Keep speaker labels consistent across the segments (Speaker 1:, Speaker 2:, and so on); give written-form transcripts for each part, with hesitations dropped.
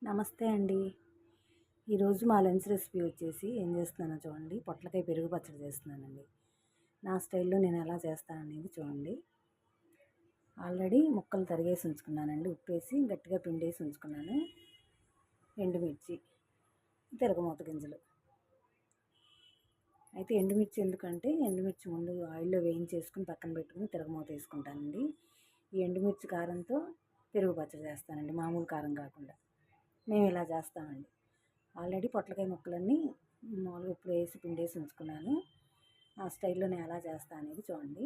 Speaker 1: నమస్తే అండి. ఈరోజు మా లంచ్ రెసిపీ వచ్చేసి ఏం చేస్తున్నానో చూడండి. పొట్లకాయ పెరుగు పచ్చడి చేస్తున్నానండి. నా స్టైల్‌లో నేను ఎలా చేస్తాననేది చూడండి. ఆల్రెడీ ముక్కలు తరిగేసి ఉంచుకున్నానండి. ఉప్పేసి గట్టిగా పిండేసి ఉంచుకున్నాను. ఎండుమిర్చి, తిరగమోత గింజలు. అయితే ఎండుమిర్చి ఎందుకంటే ఎండుమిర్చి ముందు ఆయిల్‌లో వేయించేసుకొని పక్కన పెట్టుకొని తిరగమోత వేసుకుంటానండి. ఈ ఎండుమిర్చి కారంతో పెరుగు పచ్చడి చేస్తానండి. మామూలు కారం కాకుండా. మేము ఇలా చేస్తామండి. ఆల్రెడీ పొట్లకాయ ముక్కలన్నీ మామూలుగా ఇప్పుడు వేసి పిండేసి ఉంచుకున్నాను. ఆ స్టైల్లో నేను ఎలా చేస్తా అనేది చూడండి.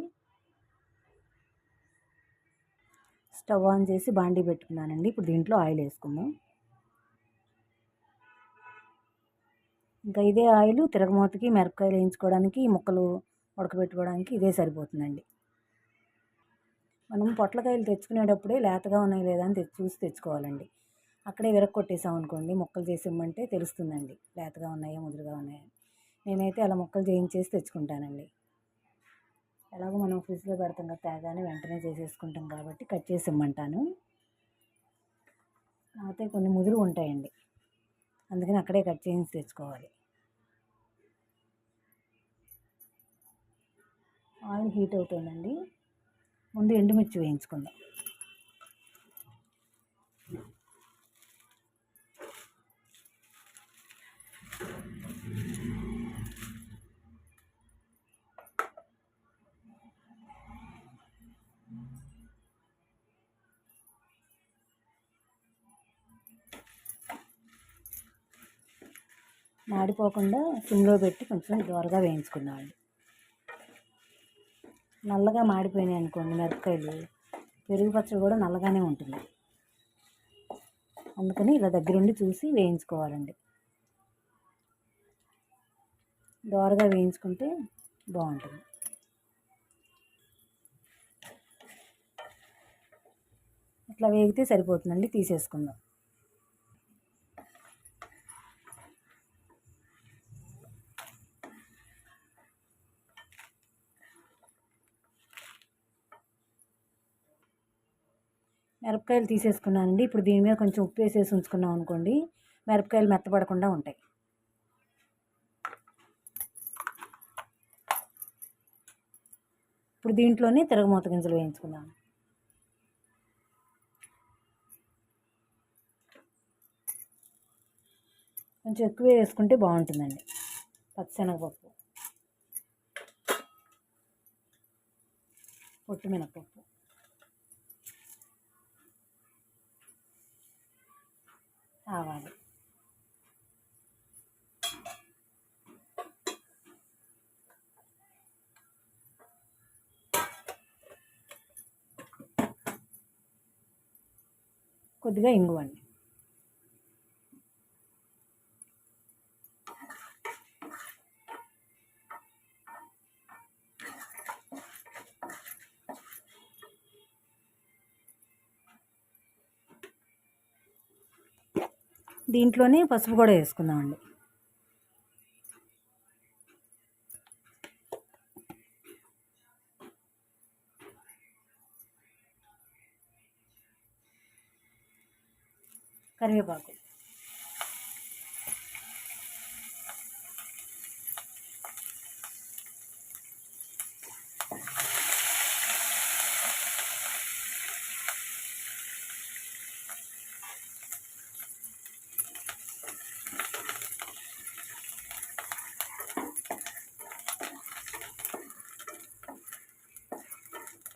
Speaker 1: స్టవ్ ఆన్ చేసి బాండీ పెట్టుకున్నానండి. ఇప్పుడు దీంట్లో ఆయిల్ వేసుకుందాం. ఇంకా ఇదే ఆయిల్ తిరగమూతకి, మిరపకాయలు వేయించుకోవడానికి, ముక్కలు ఉడకబెట్టుకోవడానికి ఇదే సరిపోతుందండి. మనం పొట్లకాయలు తెచ్చుకునేటప్పుడే లేతగా ఉన్నాయి లేదా అని చూసి తెచ్చుకోవాలండి. అక్కడే విరక్కొట్టేసాం అనుకోండి, ముక్కలు చేసి ఇమ్మంటే తెలుస్తుందండి లేతగా ఉన్నాయా ముదురుగా ఉన్నాయా. నేనైతే అలా ముక్కలు చేయించేసి తెచ్చుకుంటానండి. ఎలాగో మనం ఫ్రిడ్జ్లో పెడతాం కదా, తేగానే వెంటనే చేసేసుకుంటాం కాబట్టి కట్ చేసి ఇమ్మంటాను. అయితే కొన్ని ముదురు ఉంటాయండి, అందుకని అక్కడే కట్ చేసి తెచ్చుకోవాలి. ఆయిల్ హీట్ అవుతుందండి. ముందు ఎండుమిర్చి వేయించుకుందాం. మాడిపోకుండా సిమ్లో పెట్టి కొంచెం దోరగా వేయించుకుందామండి. నల్లగా మాడిపోయినాయి అనుకోండి మిరపకాయలు, పెరుగు పచ్చడి కూడా నల్లగానే ఉంటుంది. అందుకని ఇలా దగ్గరుండి చూసి వేయించుకోవాలండి. దోరగా వేయించుకుంటే బాగుంటుంది. ఇట్లా వేగితే సరిపోతుందండి, తీసేసుకుందాం. మిరపకాయలు తీసేసుకున్నానండి. ఇప్పుడు దీని మీద కొంచెం ఉప్పు వేసేసి ఉంచుకున్నాం అనుకోండి, మిరపకాయలు మెత్తపడకుండా ఉంటాయి. ఇప్పుడు దీంట్లోనే తిరగమూత గింజలు వేయించుకుందాం. కొంచెం ఎక్కువే వేసుకుంటే బాగుంటుందండి. పచ్చిశనగపప్పు, పొట్టు మినపప్పు, ఆవాలు, కొద్దిగా ఇంగువండి. దీంట్లోనే పసుపు కూడా వేసుకుందామండి. కరివేపాకు,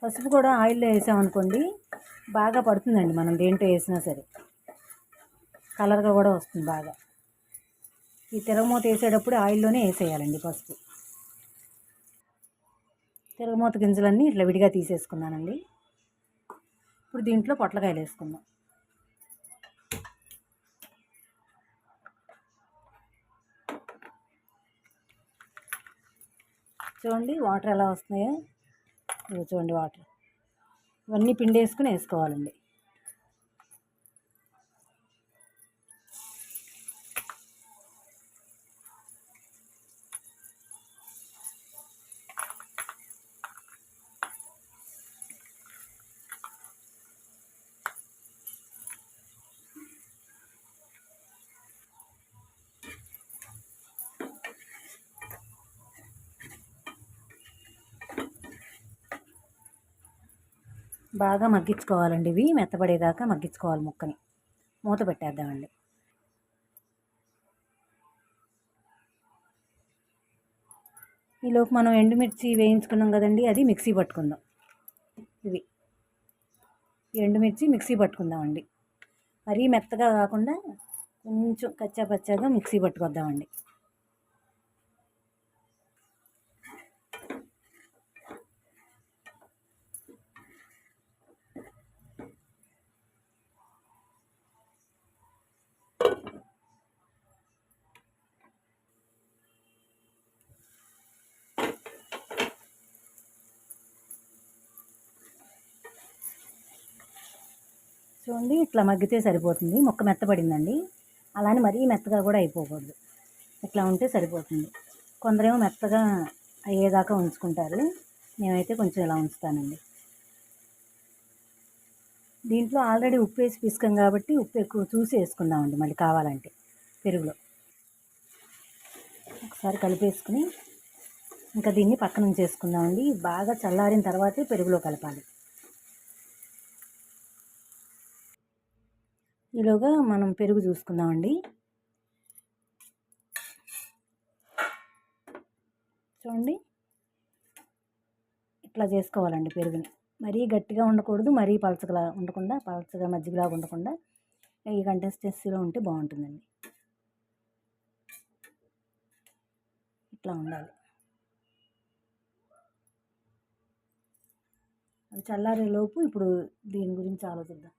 Speaker 1: పసుపు కూడా ఆయిల్లో వేసామనుకోండి బాగా పడుతుందండి. మనం దేంట్లో వేసినా సరే కలర్గా కూడా వస్తుంది బాగా. ఈ తిరగమూత వేసేటప్పుడు ఆయిల్లోనే వేసేయాలండి పసుపు. తిరగమూత గింజలన్నీ ఇట్లా విడిగా తీసేసుకున్నానండి. ఇప్పుడు దీంట్లో పొట్లకాయలు వేసుకుందాం. చూడండి వాటర్ ఎలా వస్తున్నాయో, ఇవి చూడండి వాటర్. ఇవన్నీ పిండేసుకుని వేసుకోవాలండి. బాగా మగ్గించుకోవాలండి. ఇవి మెత్తబడేదాకా మగ్గించుకోవాలి ముక్కని. మూత పెట్టేద్దామండి. ఈలోపు మనం ఎండుమిర్చి వేయించుకున్నాం కదండి, అది మిక్సీ పట్టుకుందాం. ఇవి ఎండుమిర్చి మిక్సీ పట్టుకుందామండి. మరీ మెత్తగా కాకుండా కొంచెం కచ్చా పచ్చాగా మిక్సీ పట్టుకొద్దామండి. చూడండి, ఇట్లా మగ్గితే సరిపోతుంది. ముక్క మెత్తపడిందండి. అలానే మరీ మెత్తగా కూడా అయిపోకూడదు. ఇట్లా ఉంటే సరిపోతుంది. కొందరేమో మెత్తగా అయ్యేదాకా ఉంచుకుంటారు. నేనైతే కొంచెం ఇలా ఉంచుతానండి. దీంట్లో ఆల్రెడీ ఉప్పు వేసి పిసుకాం కాబట్టి ఉప్పు ఎక్కువ చూసి వేసుకుందామండి మళ్ళీ కావాలంటే పెరుగులో. ఒకసారి కలిపేసుకుని ఇంకా దీన్ని పక్కన ఉంచేసుకుందామండి. బాగా చల్లారిన తర్వాతే పెరుగులో కలపాలి. ఈలోగా మనం పెరుగు చూసుకుందామండి. చూడండి, ఇట్లా చేసుకోవాలండి పెరుగుని. మరీ గట్టిగా ఉండకూడదు, మరీ పలచగా ఉండకుండా, పలచగా మజ్జిగలాగా ఉండకుండా ఈ కన్సిస్టెన్సీలో ఉంటే బాగుంటుందండి. ఇట్లా ఉండాలి. అది చల్లారే లోపు ఇప్పుడు దీని గురించి ఆలోచిద్దాం.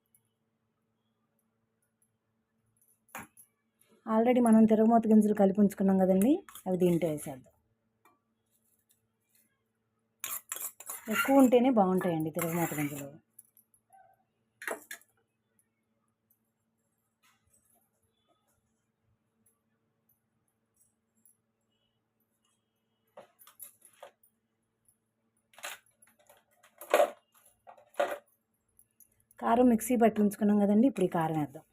Speaker 1: ఆల్రెడీ మనం తిరగమూత గింజలు కలిపి ఉంచుకున్నాం కదండి, అవి దీంట్లో వేసేద్దాం. ఎక్కువ ఉంటేనే బాగుంటాయండి తిరగమూత గింజలు. కారం మిక్సీ పట్టి ఉంచుకున్నాం కదండి, ఇప్పుడు ఈ కారం వేద్దాం.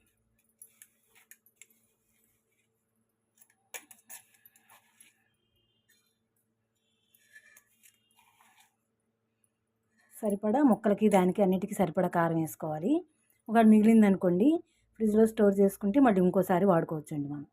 Speaker 1: సరిపడా ముక్కలకి దానికి అన్నిటికీ సరిపడా కారం వేసుకోవాలి. ఒకవేళ మిగిలింది అనుకోండి, ఫ్రిడ్జ్లో స్టోర్ చేసుకుంటే మళ్ళీ ఇంకోసారి వాడుకోవచ్చండి మనం.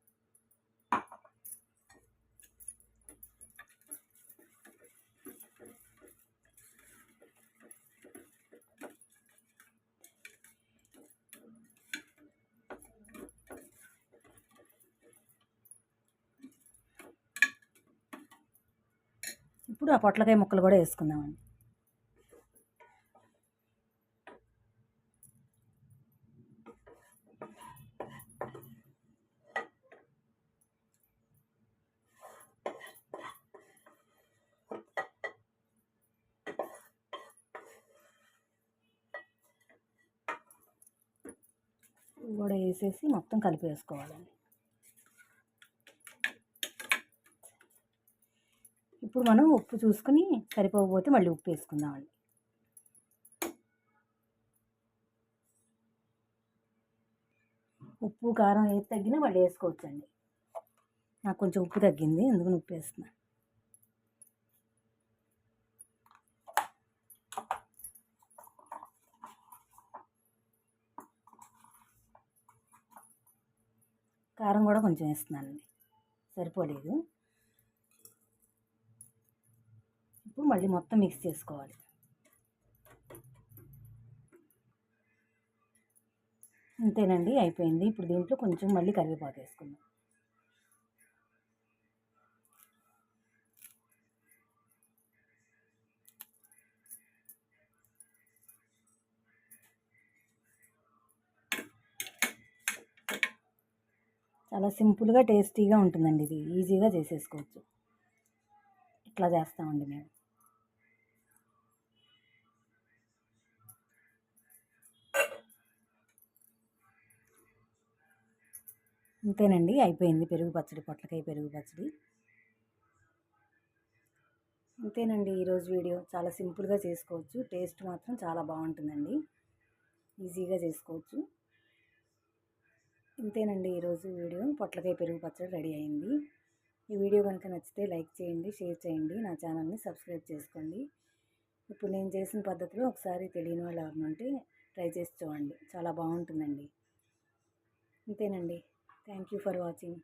Speaker 1: ఇప్పుడు ఆ పొట్లకాయ ముక్కలు కూడా వేసుకుందామండి. కూడా వేసేసి మొత్తం కలిపేసుకోవాలండి. ఇప్పుడు మనం ఉప్పు చూసుకుని సరిపోకపోతే మళ్ళీ ఉప్పు వేసుకుందామండి. ఉప్పు కారం ఏది తగ్గినా మళ్ళీ వేసుకోవచ్చండి. నాకు కొంచెం ఉప్పు తగ్గింది, అందుకని ఉప్పు వేస్తున్నాను. కారం కూడా కొంచెం వేస్తున్నానండి, సరిపోలేదు. ఇప్పుడు మళ్ళీ మొత్తం మిక్స్ చేసుకోవాలి. అంతేనండి, అయిపోయింది. ఇప్పుడు దీంట్లో కొంచెం మళ్ళీ కరివేపాకు వేసుకుందాం. చాలా సింపుల్గా టేస్టీగా ఉంటుందండి. ఇది ఈజీగా చేసేసుకోవచ్చు. ఇట్లా చేస్తామండి మేము. అంతేనండి, అయిపోయింది పెరుగు పచ్చడి, పొట్లకాయ పెరుగు పచ్చడి. అంతేనండి ఈరోజు వీడియో. చాలా సింపుల్గా చేసుకోవచ్చు, టేస్ట్ మాత్రం చాలా బాగుంటుందండి. ఈజీగా చేసుకోవచ్చు. ఇంతేనండి ఈరోజు వీడియో. పొట్లకాయ పెరుగు పచ్చడి రెడీ అయింది. ఈ వీడియో కనుక నచ్చితే లైక్ చేయండి, షేర్ చేయండి, నా ఛానల్ని సబ్స్క్రైబ్ చేసుకోండి. ఇప్పుడు నేను చేసిన పద్ధతిలో ఒకసారి తెలియని వాళ్ళు ఎవరైనా ఉంటే ట్రై చేసి చూడండి, చాలా బాగుంటుందండి. అంతేనండి. Thank you for watching.